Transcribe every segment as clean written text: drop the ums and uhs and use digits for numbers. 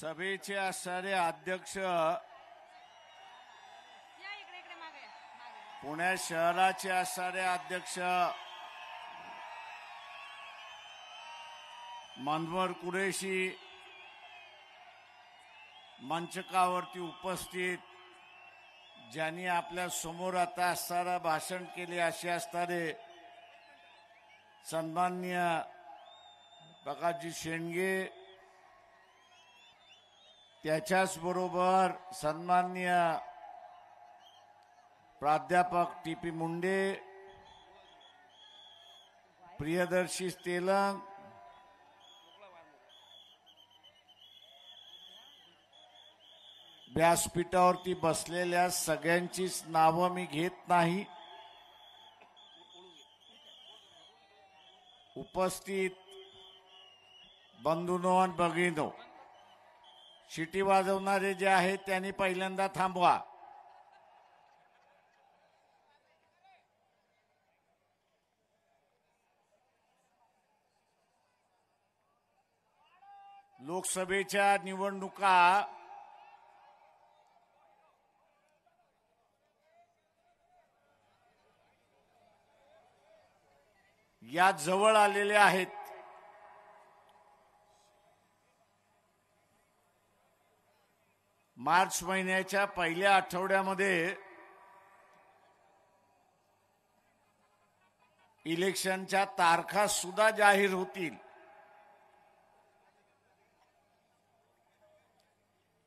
सभेचे असणारे अध्यक्ष, पुणे शहराचे असणारे अध्यक्ष मनवर कुरेशी, मंचकावरती उपस्थित ज्यांनी आपल्या समोर आता असणारा भाषण केले असे असणारे सन्माननीय प्रकाशजी शेंडगे, त्याच्याच बरोबर सन्माननीय प्राध्यापक टी.पी. मुंडे, प्रियदर्शी तेलंग, व्यासपीठावरती बसलेल्या सगळ्यांचीच नावं मी घेत नाही. उपस्थित बंधूंनो आणि भगिनींनो, शिटी वाजवणारे जे आहेत त्यांनी पहिल्यांदा थांबवा. लोकसभेच्या निवडणुका या जवळ आलेल्या आहेत. मार्च महिन्याच्या पहिल्या आठवड्यामध्ये इलेक्शनच्या तारखा सुद्धा जाहीर होतील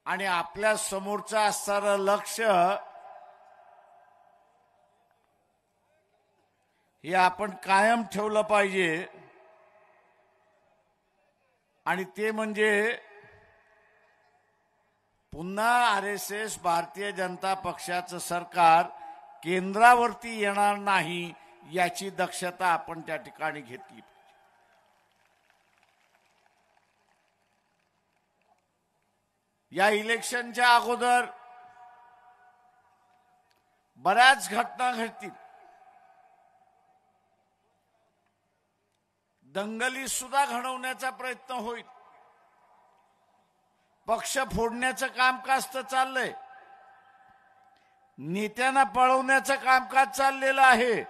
आणि आपल्या समोरचं असणारं लक्ष हे आपण कायम ठेवलं पाहिजे आणि ते म्हणजे पुन्हा आरएसएस भारतीय जनता पक्षाचं सरकार केंद्रावरती येणार नाही याची दक्षता आपण त्या ठिकाणी घेतली. या इलेक्शनच्या अगोदर बऱ्याच घटना घडतील. दंगली सुद्धा घडवण्याचा प्रयत्न होईल. पक्ष फोडण्याचं कामकाज तर चाललंय, नेत्यांना पळवण्याचं कामकाज चाललेलं आहे.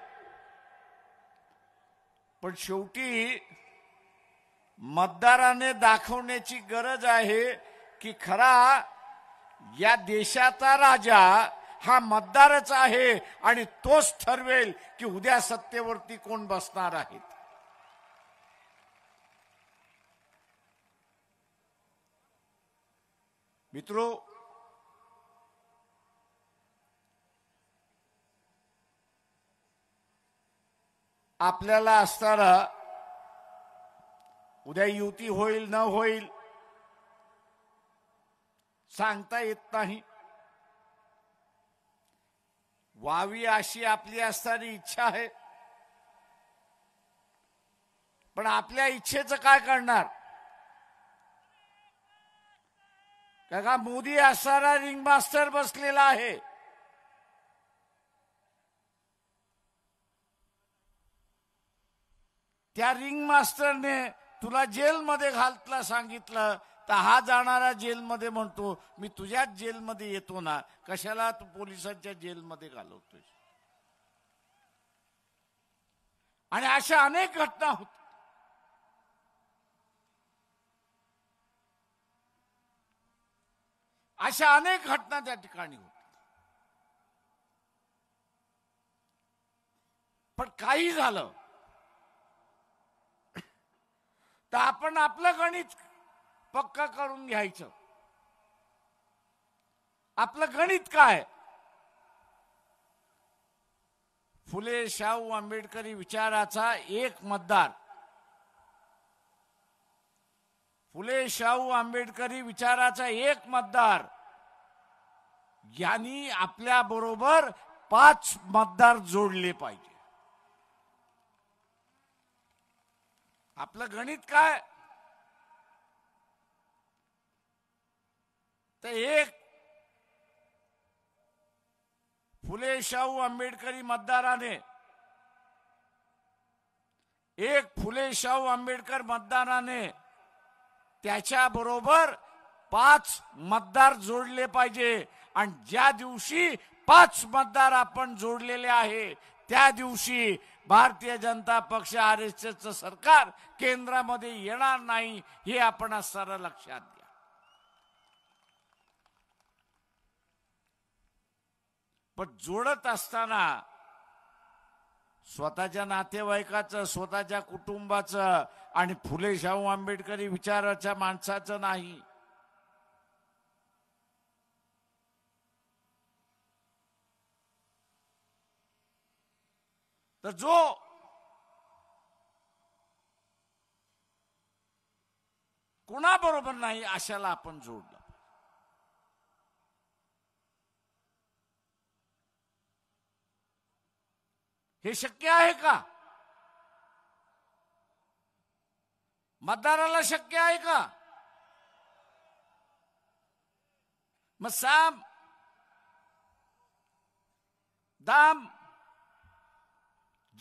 पण शेवटी मतदाराने दाखवण्याची गरज आहे की खरा या देशाचा राजा हा मतदारच आहे आणि तोच ठरवेल की उद्या सत्तेवरती कोण बसणार आहेत. मित्रो, आपल्याला असताना उद्या युती होईल न होईल सांगता येत नाही. व्हावी अशी आपली असणारी इच्छा आहे, पण आपल्या इच्छेचं काय करणार? का मोदी असणारा रिंग मास्टर बसलेला आहे. त्या रिंग मास्टरने तुला जेलमध्ये घालतला सांगितलं तर हा जाणारा जेलमध्ये म्हणतो मी तुझ्याच जेलमध्ये येतो ना, कशाला तू पोलिसांच्या जेलमध्ये घालवतोय? आणि अशा अनेक घटना होत. अशा अनेक घटना त्या ठिकाणी होत. पण काही झालं तर आपण आपलं गणित पक्का करून घ्यायचं. आपलं गणित काय? फुले शाहू आंबेडकरी विचाराचा एक मतदार, फुले शाहू आंबेडकरी विचाराचा एक मतदार यांनी आपल्या बरोबर 5 मतदार जोडले पाहिजे. आपलं गणित काय? तर एक फुले शाहू आंबेडकरी मतदाराने, एक फुले शाहू आंबेडकर मतदाराने त्याच्याबरोबर 5 मतदार जोडले पाहिजे आणि ज्या दिवशी 5 मतदार आपण जोडलेले आहे त्या दिवशी भारतीय जनता पक्ष RSSचं सरकार केंद्रामध्ये येणार नाही हे आपण सारं लक्षात घ्या. पण जोडत असताना स्वतःच्या नातेवाईकाचं, स्वतःच्या कुटुंबाचं आणि फुले शाहू आंबेडकरी विचाराच्या माणसाचं नाही. तर जो कोणाबरोबर नाही अशाला आपण जोडलं. हे शक्य आहे का? मतदाराला शक्य आहे का? मग साम दाम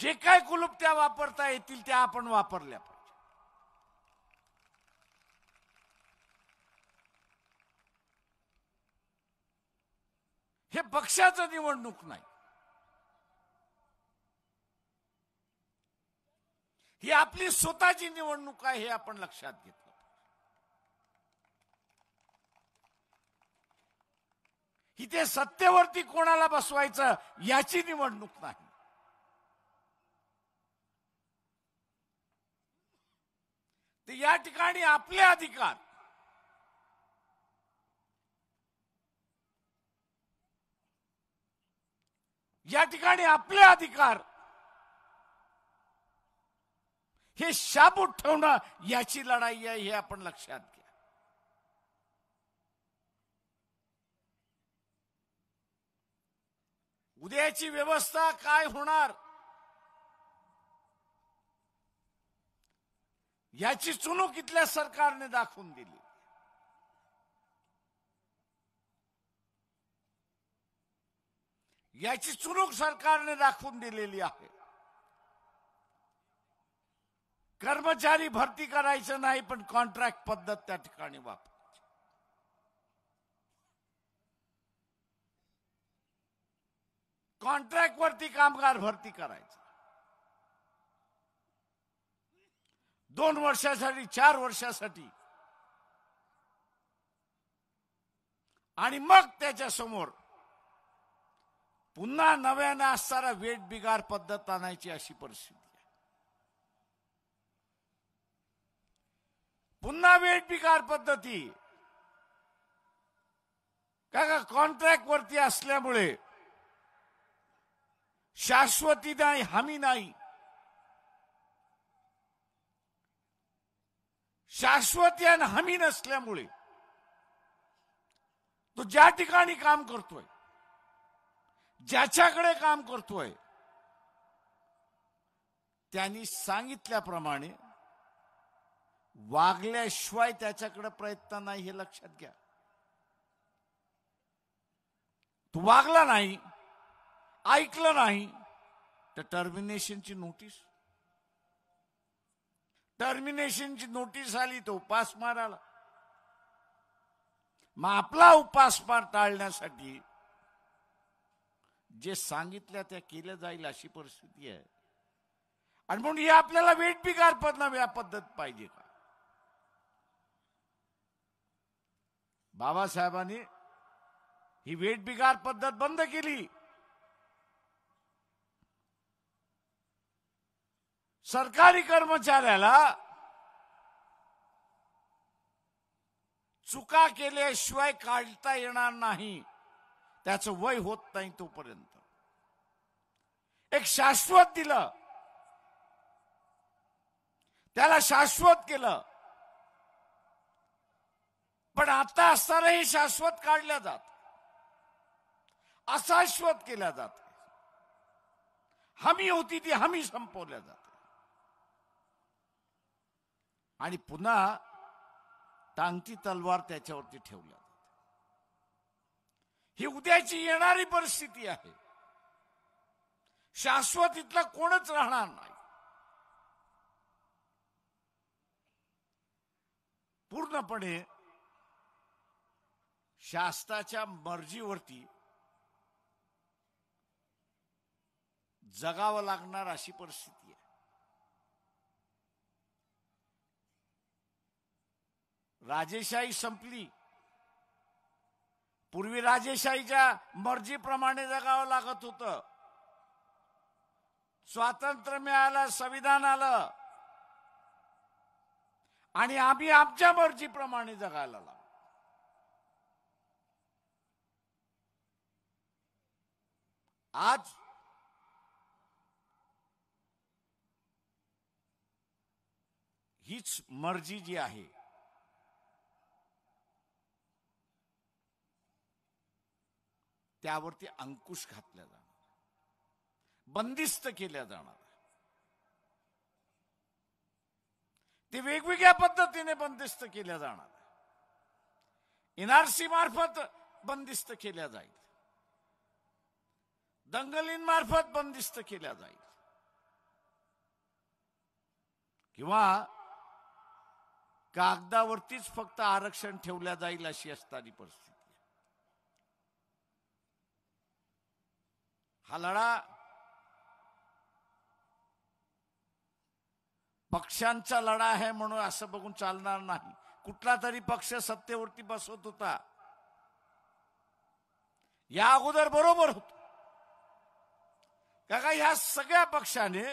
जे काय कुलुप्त्या वापरता येतील त्या आपण वापरल्या पाहिजे. हे पक्षाचं निवडणूक नाही, ही आपली स्वतःची निवडणूक आहे हे आपण लक्षात घेतलं. इथे सत्तेवरती कोणाला बसवायचं याची निवडणूक नाही. तर या ठिकाणी आपले अधिकार हे शाबूत ठेवणं याची लढाई आहे हे आपण लक्षात घ्या. उद्याची व्यवस्था काय होणार याची चुणूक इथल्या सरकारने दाखवून दिली. याची चुणूक सरकारने दाखवून दिलेली आहे. कर्मचारी भरती करायचं नाही पण कॉन्ट्रॅक्ट पद्धत त्या ठिकाणी वापरायची. कॉन्ट्रॅक्ट वरती कामगार भरती करायचं. 2 वर्षासाठी 4 वर्षासाठी आणि मग त्याच्या समोर पुन्हा नव्याने असणारा वेठ बिगार पद्धत आणायची अशी परिस्थिती आहे. पुन्हा वेठ बिगार पद्धती का कॉन्ट्रॅक्ट वरती असल्यामुळे शाश्वती नाही, हमी नाही. शाश्वती आणि हमी नसल्यामुळे तो ज्या ठिकाणी काम करतोय, ज्याच्याकडे काम करतोय त्यांनी सांगितल्याप्रमाणे वागल्याशिवाय त्याच्याकडे प्रयत्न नाही हे लक्षात घ्या. तू वागला नाही, ऐकलं नाही तर टर्मिनेशनची नोटीस आली तो उपास मारायला. मग आपला उपासमार टाळण्यासाठी जे सांगितलं त्या केलं जाईल अशी परिस्थिती आहे. आणि म्हणून ही आपल्याला वेठबिगार पद्धत पाहिजे का? बाबासाहेबांनी ही वेठबिगार पद्धत बंद केली. सरकारी कर्मचाऱ्याला चुका केल्याशिवाय काढता येणार नाही, त्याचं वय होत नाही तोपर्यंत. एक शाश्वत दिलं, त्याला शाश्वत केलं. पण आता असतानाही शाश्वत काढल्या जात, अशाश्वत केल्या जात. हमी होती ती हमी संपवल्या जाते आणि पुन्हा टांगती तलवार त्याच्यावरती ठेवल्या जाते. ही उद्याची येणारी परिस्थिती आहे. शाश्वत इथला कोणच राहणार नाही. पूर्णपणे शासनाच्या मर्जीवरती जगावं लागणार अशी परिस्थिती आहे. राजेशाही संपली. पूर्वी राजेशाहीच्या मर्जीप्रमाणे जगावं लागत होतं. स्वातंत्र्य मिळालं, संविधान आलं आणि आम्ही आमच्या मर्जीप्रमाणे जगायला लागलो. आज हीच मर्जी जी आहे त्यावरती अंकुश घातल्या जाणार, बंदिस्त केल्या जाणार. ते वेगवेगळ्या पद्धतीने बंदिस्त केल्या जाणार. एनआरसी मार्फत बंदिस्त केल्या जाईल, दंगलींमार्फत बंदिस्त केल्या जाईल, किंवा कागदावरतीच फक्त आरक्षण ठेवल्या जाईल अशी असणारी परिस्थिती. हा लढा पक्षांचा लढा आहे म्हणून असं बघून चालणार नाही. कुठला तरी पक्ष सत्तेवरती बसवत होता, या अगोदर बरोबर होत का? ह्या सगळ्या पक्षाने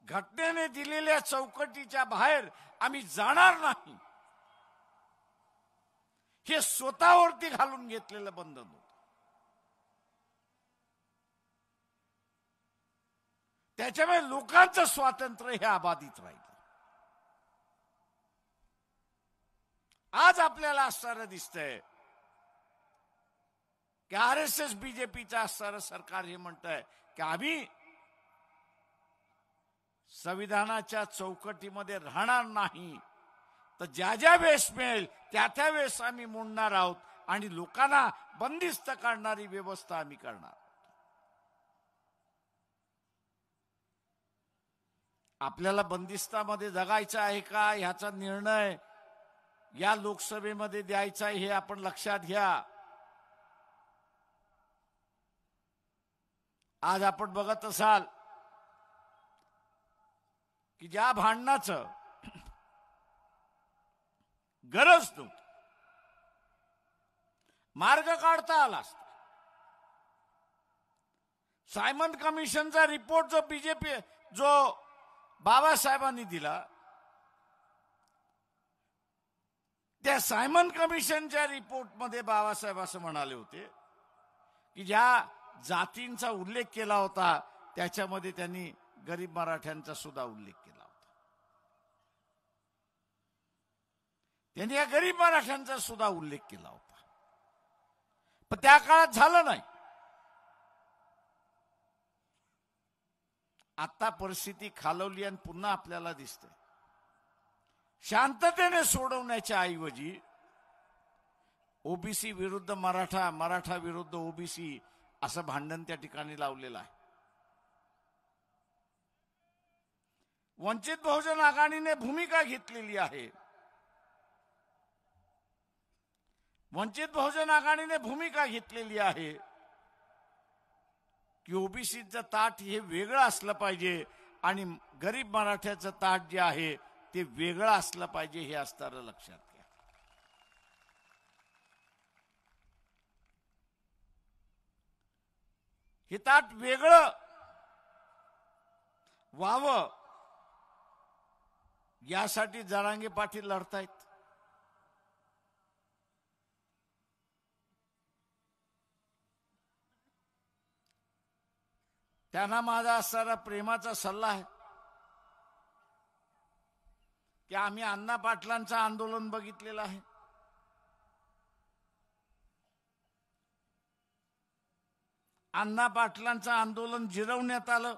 घटनेने दिलेल्या चौकटीच्या बाहेर आम्ही जाणार नाही हे स्वतःवरती घालून घेतलेलं बंधन होतं. त्याच्यामुळे लोकांचं स्वातंत्र्य हे अबाधित राहिलं. आज आपल्याला असणारं दिसतंय की आरएसएस बीजेपीचं असणारं सरकार हे म्हणतंय की आम्ही संविधानाच्या चौकटीमध्ये राहणार नाही, तर ज्या ज्या वेळेस मिळेल त्या त्या वेळेस आम्ही मोडणार आहोत आणि लोकांना बंदिस्त करणारी व्यवस्था आम्ही करणार. आपल्याला बंदिस्तामध्ये जगायचं आहे का ह्याचा निर्णय या लोकसभेमध्ये द्यायचा हे आपण लक्षात घ्या. आज आपण बघत असाल की ज्या भांडणाचं गरज नव्हती, मार्ग काढता आला असता. सायमन कमिशनचा रिपोर्ट जो बीजेपी जो बाबासाहेबांनी दिला, त्या सायमन कमिशनच्या रिपोर्टमध्ये बाबासाहेब असं म्हणाले होते की ज्या जातींचा उल्लेख केला होता त्याच्यामध्ये त्यांनी गरीब मराठ्यांचा सुद्धा उल्लेख केला होता. त्यांनी या गरीब मराठ्यांचा सुद्धा उल्लेख केला होता, पण त्या काळात झालं नाही. आता परिस्थिती खालवली आणि पुन्हा आपल्याला दिसते शांततेने सोडवण्याच्या ऐवजी ओबीसी विरुद्ध मराठा, मराठा विरुद्ध ओबीसी असं भांडण त्या ठिकाणी लावलेलं आहे. वंचित बहुजन आघाडीने भूमिका घेतलेली आहे. वंचित बहुजन आघाडीने भूमिका घेतलेली आहे की ओबीसीचं ताट हे वेगळं असलं पाहिजे आणि गरीब मराठ्याचं ताट जे आहे ते वेगळं असलं पाहिजे हे असणारं लक्षात घ्या. हे ताट वेगळं व्हावं यासाठी जरांगे पाटील लढतायत. त्यांना माझा असणारा प्रेमाचा सल्ला आहे की आम्ही अण्णा पाटलांचं आंदोलन बघितलेलं आहे. अण्णा पाटलांचं आंदोलन जिरवण्यात आलं.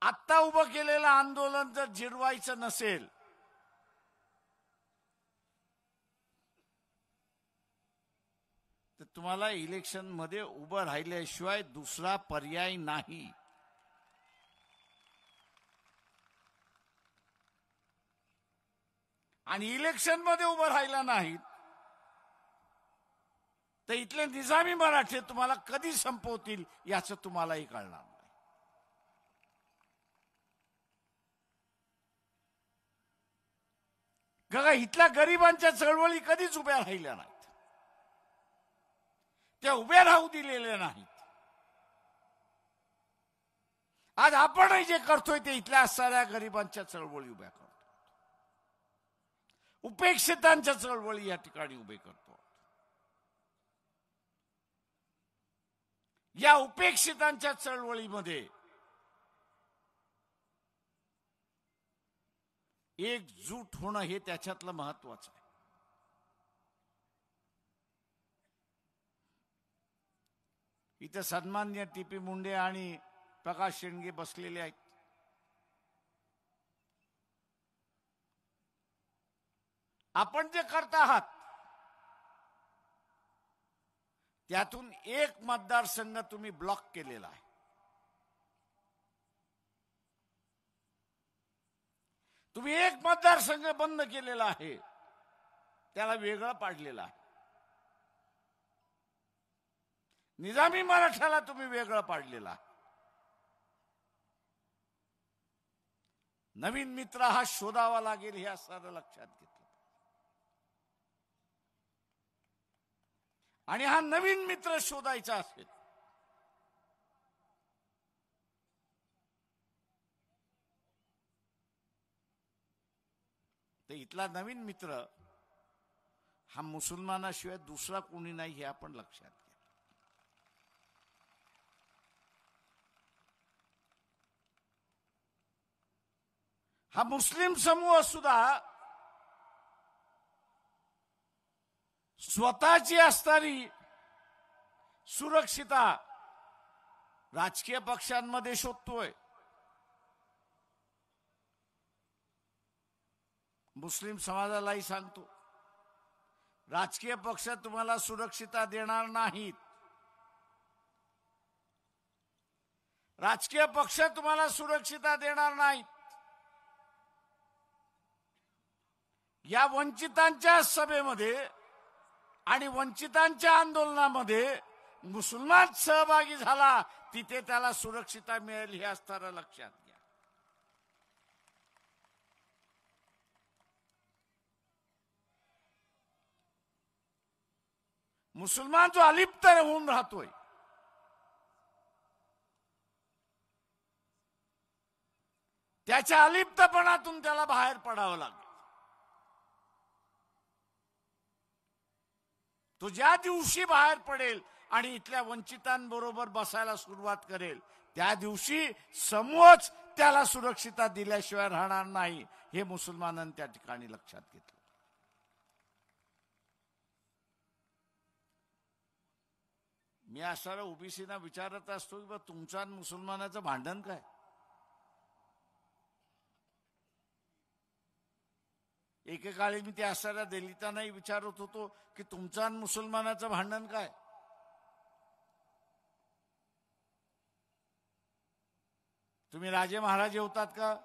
आत्ता उभं केलेलं आंदोलन जर जिरवायचं नसेल तर तुम्हाला इलेक्शन मध्ये उभं राहिल्याशिवाय दुसरा पर्याय नाही. आणि इलेक्शन मध्ये उभं राहिला नाहीत तर इथले निजामी मराठे तुम्हाला कधी संपवतील याचं तुम्हालाही कळणार नाही. बघा, इथल्या गरिबांच्या चळवळी कधीच उभ्या राहिल्या नाहीत, त्या उभ्या राहू दिलेल्या नाहीत. आज आपणही जे करतोय ते इथल्या असणाऱ्या गरिबांच्या चळवळी उभ्या करतो, उपेक्षितांच्या चळवळी या ठिकाणी उभे करतो. या उपेक्षितांच्या चळवळीमध्ये एकजूट होणं हे त्याच्यातलं महत्वाचं आहे. इथे सन्माननीय टी.पी. मुंडे आणि प्रकाश शेंडगे बसलेले आहेत. आपण जे करत आहात त्यातून एक मतदारसंघ तुम्ही ब्लॉक केलेला आहे. तुम्ही एक मतदारसंघ बंद केलेला आहे, त्याला वेगळं पाडलेलं आहे. निजामी मराठ्याला तुम्ही वेगळं पाडलेलं आहे. नवीन मित्र हा शोधावा लागेल हे असं लक्षात घेतलं. आणि हा नवीन मित्र शोधायचा असेल तर इथला नवीन मित्र हा मुसलमानाशिवाय दुसरा कोणी नाही हे आपण लक्षात घ्या. हा मुस्लिम समूह सुद्धा स्वतःची असणारी सुरक्षिता राजकीय पक्षांमध्ये शोधतोय. मुस्लिम समाजालाही सांगतो, राजकीय पक्ष तुम्हाला सुरक्षिता देणार नाहीत. राजकीय पक्ष तुम्हाला सुरक्षिता देणार नाहीत. या वंचितांच्या सभेमध्ये आणि वंचितांच्या आंदोलनामध्ये मुसलमान सहभागी झाला, तिथे त्याला सुरक्षिता मिळेल हे असताना लक्षात घ्या. मुसलमान जो अलिप्त होऊन राहतोय त्याच्या अलिप्तपणातून त्याला बाहेर पडावं लागेल. तो ज्या दिवशी बाहेर पडेल आणि इथल्या वंचितांबरोबर बसायला सुरुवात करेल त्या दिवशी समूहच त्याला सुरक्षिता दिल्याशिवाय राहणार नाही हे मुसलमानांनी त्या ठिकाणी लक्षात घेतलं. मी असणारा ओबीसीना विचारत असतो की तुमचं आणि मुसलमानाचं भांडण काय. एकेकाळी मी ते असणाऱ्या दलितांनाही विचारत होतो की तुमचं आणि मुसलमानाचं भांडण काय. तुम्ही राजे महाराजे होतात का.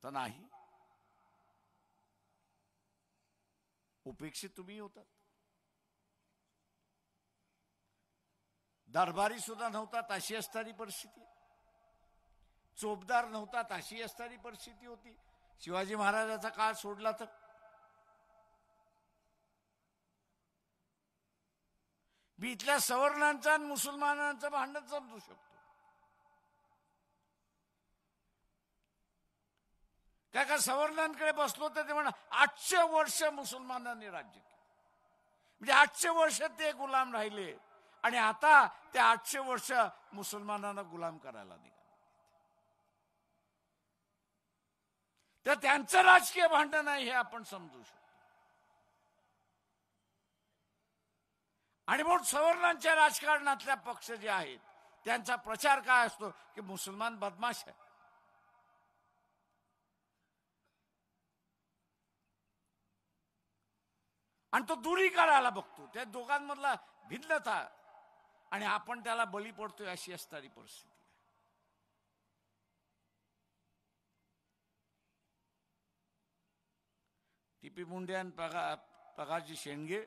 तर नाही, उपेक्षित तुम्ही होतात. दरबारी सुद्धा नव्हतात अशी असणारी परिस्थिती, चोपदार नव्हतात अशी असणारी परिस्थिती होती. शिवाजी महाराजांचा काळ सोडला तर मी इथल्या सवर्णांचं आणि मुसलमानांचं भांडण समजू शकतो. काय का सवर्णांकडे बसलो तर ते म्हणा 800 वर्ष मुसलमानांनी राज्य केलं, म्हणजे 800 वर्ष ते गुलाम राहिले आणि आता ते 800 वर्ष मुसलमानांना गुलाम करायला निघाले. तर त्यांचं राजकीय भांडण आहे हे आपण समजू शकतो. आणि म्हणून सवर्णांच्या राजकारणातल्या पक्ष जे आहेत त्यांचा प्रचार काय असतो की मुसलमान बदमाश आहे. आणि तो दुरी करायला बघतो, त्या दोघांमधला भिन्नता आणि आपण त्याला बळी पडतोय अशी असणारी परिस्थिती. टीपी मुंडे आणि प्रकाशजी शेंडगे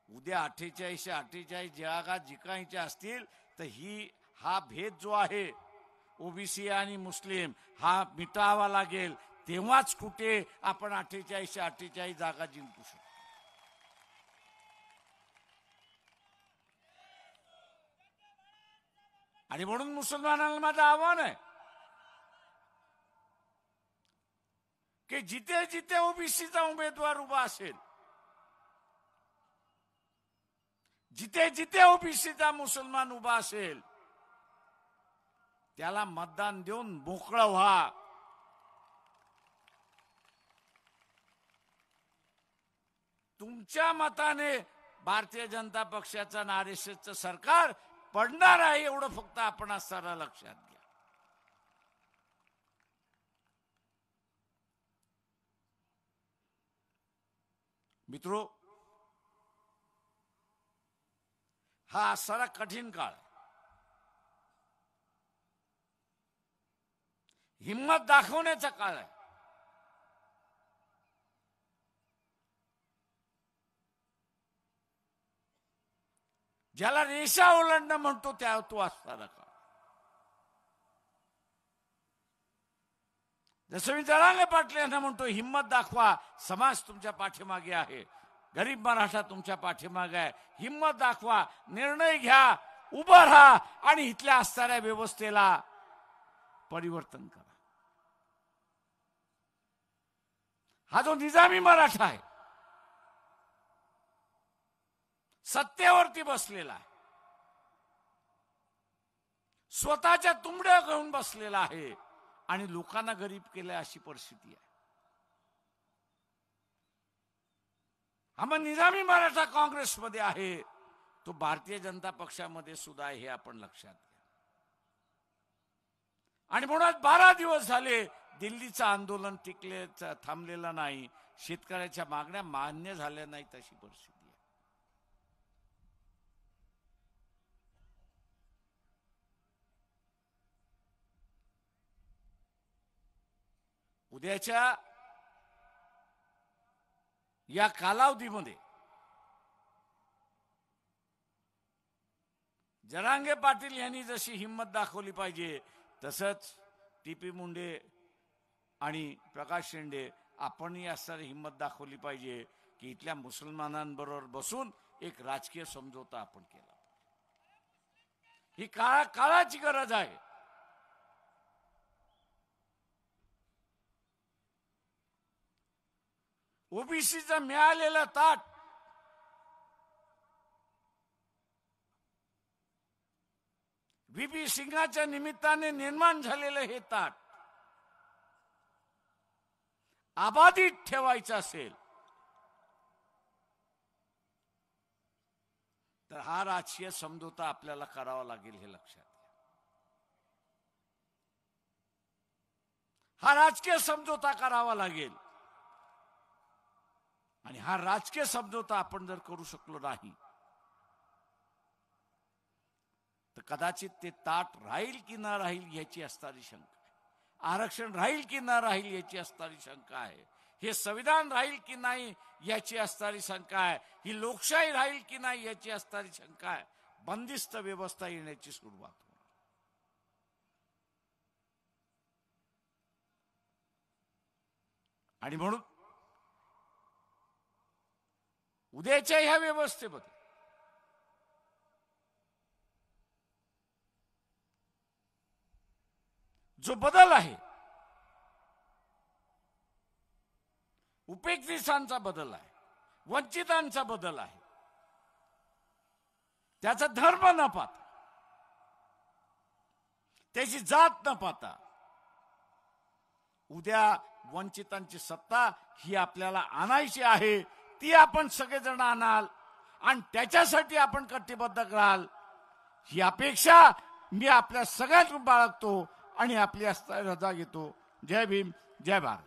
उद्या 48 जागा जिंकायच्या असतील तर हा भेद जो आहे ओबीसी आणि मुस्लिम हा मिटावा लागेल, तेव्हाच कुठे आपण 48 जागा जिंकू शकतो. आणि म्हणून मुसलमानांना माझं आव्हान आहे की जिथे जिथे ओबीसीचा उमेदवार उभा असेल, जिथे जिथे ओबीसीचा मुसलमान उभा असेल, त्याला मतदान देऊन मोकळं व्हा. तुमच्या मताने भारतीय जनता पक्षाचं आणि आरएसएसचं सरकार पडणार आहे, एवढं फक्त आपण असताना लक्षात घ्या. मित्रो, हा सारा कठीण काळ, हिम्मत दाखवण्याचा काळ आहे. ज्याला रेषा ओलांडणं म्हणतो तो असताना काळ. जसं मी जरांगे पाटील यांना म्हणतो, हिम्मत दाखवा, समाज तुमच्या पाठीमागे आहे, गरीब मराठा तुमच्या पाठीमागे आहे, हिम्मत दाखवा, निर्णय घ्या, उभं राहा आणि इथल्या असणाऱ्या व्यवस्थेला परिवर्तन करा. हा जो निजामी मराठा आहे, सत्तेवरती बसलेला आहे, स्वतःच्या तुंबड्या घेऊन बसलेला आहे आणि लोकांना गरीब केलं अशी परिस्थिती आहे. हा मग निजामी मराठा काँग्रेसमध्ये आहे, तो भारतीय जनता पक्षामध्ये सुद्धा आहे, हे आपण लक्षात घ्या. आणि म्हणून 12 दिवस झाले दिल्लीचं आंदोलन थांबलेलं नाही, शेतकऱ्याच्या मागण्या मान्य झाल्या नाहीत अशी परिस्थिती आहे. उद्याच्या या कालावधीमध्ये जरांगे पाटील यांनी जशी हिम्मत दाखवली पाहिजे, तसंच टीपी मुंडे आणि प्रकाश शेंडे आपणही असणारी हिम्मत दाखवली पाहिजे की इथल्या मुसलमानांबरोबर बसून एक राजकीय समझोता आपण केला. ही काळाची गरज आहे. ओबीसीचं मिळालेलं ताट व्हीपी सिंगाच्या निमित्ताने निर्माण झालेलं हे ताट आबाधित ठेवायचं असेल तर हा राजकीय समझोता आपल्याला करावा लागेल, हे लक्षात घ्या. हा राजकीय समझोता करावा लागेल आणि हा राजकीय समझोता आपण जर करू शकलो नाही तर कदाचित ते ताट राहील की न राहील याची असणारी शंका आहे. आरक्षण राहील की न राहील याची असणारी शंका आहे. हे संविधान राहील की नाही याची असणारी शंका आहे. ही लोकशाही राहील की नाही याची असणारी शंका आहे. बंदिस्त व्यवस्था येण्याची सुरुवात होणार. आणि म्हणून उद्याच्या ह्या व्यवस्थेमध्ये जो बदल आहे, उपेक्षितांचा बदल आहे, वंचितांचा बदल आहे, त्याचा धर्म न पाहता, त्याची जात न पाहता उद्या वंचितांची सत्ता ही आपल्याला आणायची आहे. ती आपण सगळेजण आणाल आणि त्याच्यासाठी आपण कटिबद्ध राहाल ही अपेक्षा मी आपल्या सगळ्यांतून बाळगतो आणि आपली रजा घेतो. जय भीम, जय भारत.